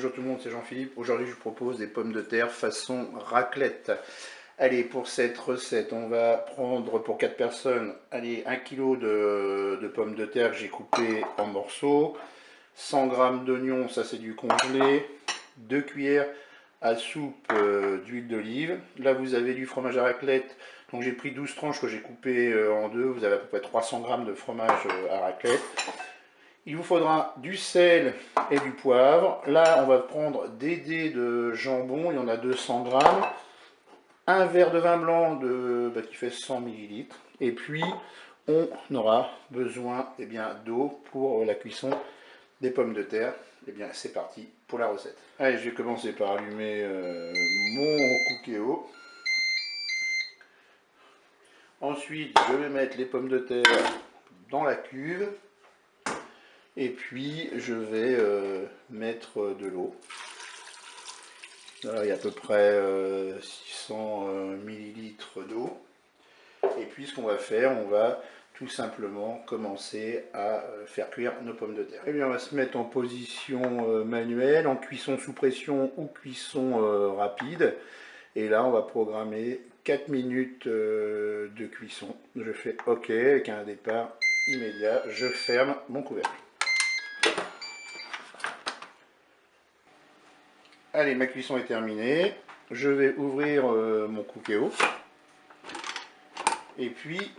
Bonjour tout le monde, c'est Jean-Philippe. Aujourd'hui, je vous propose des pommes de terre façon raclette. Allez, pour cette recette, on va prendre pour 4 personnes, allez, 1 kg de pommes de terre que j'ai coupées en morceaux, 100 g d'oignons, ça c'est du congelé, 2 cuillères à soupe d'huile d'olive. Là, vous avez du fromage à raclette. Donc j'ai pris 12 tranches que j'ai coupées en deux. Vous avez à peu près 300 g de fromage à raclette. Il vous faudra du sel et du poivre. Là, on va prendre des dés de jambon, il y en a 200 g. Un verre de vin blanc qui fait 100 ml. Et puis, on aura besoin d'eau pour la cuisson des pommes de terre. Et bien, c'est parti pour la recette. Allez, je vais commencer par allumer mon cookéo. Ensuite, je vais mettre les pommes de terre dans la cuve. Et puis je vais mettre de l'eau. Là, il y a à peu près 600 ml d'eau. Et puis ce qu'on va faire, on va tout simplement commencer à faire cuire nos pommes de terre. Et bien on va se mettre en position manuelle, en cuisson sous pression ou cuisson rapide. Et là on va programmer 4 minutes de cuisson. Je fais OK avec un départ immédiat. Je ferme mon couvercle. Allez, ma cuisson est terminée. Je vais ouvrir mon cookéo. Et puis,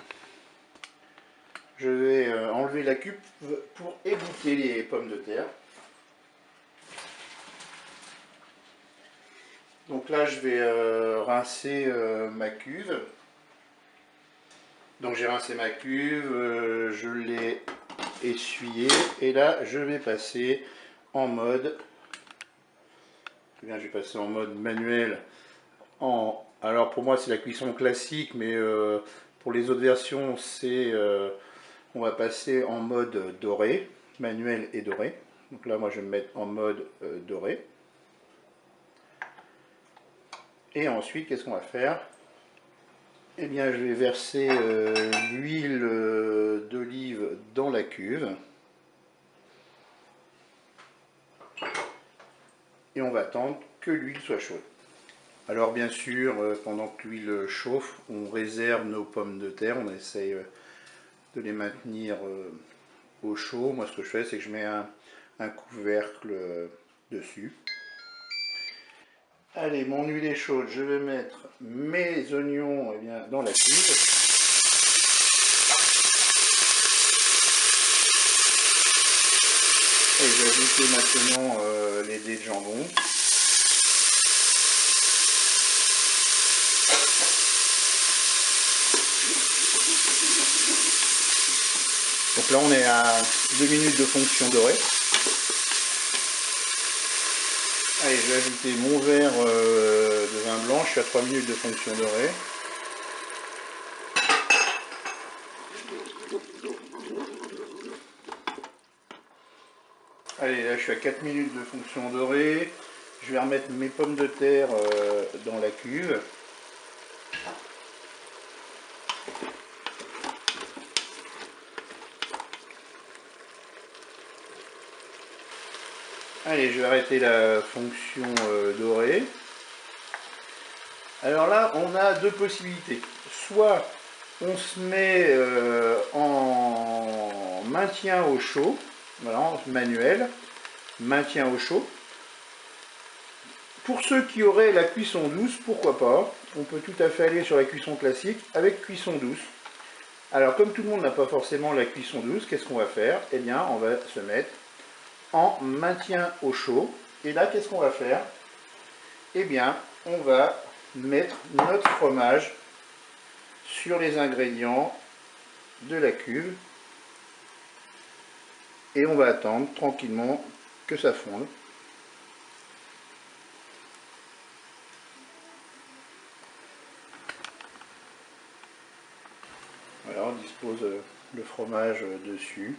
je vais enlever la cuve pour égoutter les pommes de terre. Donc là, je vais rincer ma cuve. Donc j'ai rincé ma cuve, je l'ai essuyée. Et là, je vais passer en mode... je vais passer en mode manuel. Alors pour moi c'est la cuisson classique, mais pour les autres versions on va passer en mode doré, manuel et doré. Donc là moi je vais me mettre en mode doré. Et ensuite qu'est-ce qu'on va faire? Eh bien je vais verser l'huile d'olive dans la cuve. Et on va attendre que l'huile soit chaude. Alors bien sûr, pendant que l'huile chauffe, on réserve nos pommes de terre, on essaye de les maintenir au chaud. Moi ce que je fais, c'est que je mets un couvercle dessus. Allez, mon huile est chaude, je vais mettre mes oignons dans la cuve. Et je vais ajouter maintenant les dés de jambon. Donc là on est à 2 minutes de fonction dorée. Allez, je vais ajouter mon verre de vin blanc, je suis à 3 minutes de fonction dorée. Allez, là je suis à 4 minutes de fonction dorée. Je vais remettre mes pommes de terre dans la cuve. Allez, je vais arrêter la fonction dorée. Alors là, on a deux possibilités. Soit on se met en maintien au chaud, voilà, manuel, maintien au chaud. Pour ceux qui auraient la cuisson douce, pourquoi pas, on peut tout à fait aller sur la cuisson classique avec cuisson douce. Alors comme tout le monde n'a pas forcément la cuisson douce, qu'est-ce qu'on va faire? Eh bien, on va se mettre en maintien au chaud. Et là, qu'est-ce qu'on va faire? Eh bien, on va mettre notre fromage sur les ingrédients de la cuve. Et on va attendre tranquillement que ça fonde. Voilà, on dispose le fromage dessus.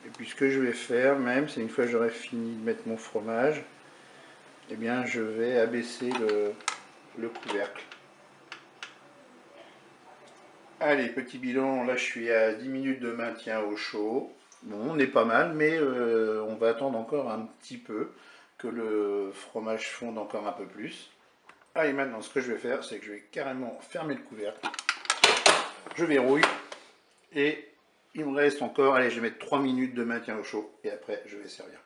Et puis ce que je vais faire même, c'est une fois que j'aurai fini de mettre mon fromage, eh bien je vais abaisser le couvercle. Allez, petit bilan, là je suis à 10 minutes de maintien au chaud. Bon, on est pas mal, mais on va attendre encore un petit peu que le fromage fonde encore un peu plus. Allez, maintenant ce que je vais faire, c'est que je vais carrément fermer le couvercle. Je verrouille et il me reste encore, allez, je vais mettre 3 minutes de maintien au chaud et après je vais servir.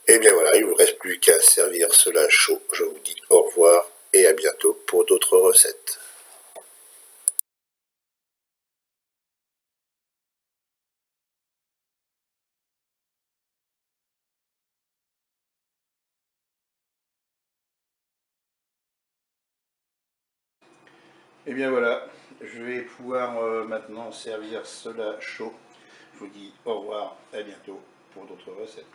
Et bien voilà, il ne vous reste plus qu'à servir cela chaud. Je vous dis au revoir et à bientôt pour d'autres recettes. Et bien voilà, je vais pouvoir maintenant servir cela chaud. Je vous dis au revoir, à bientôt pour d'autres recettes.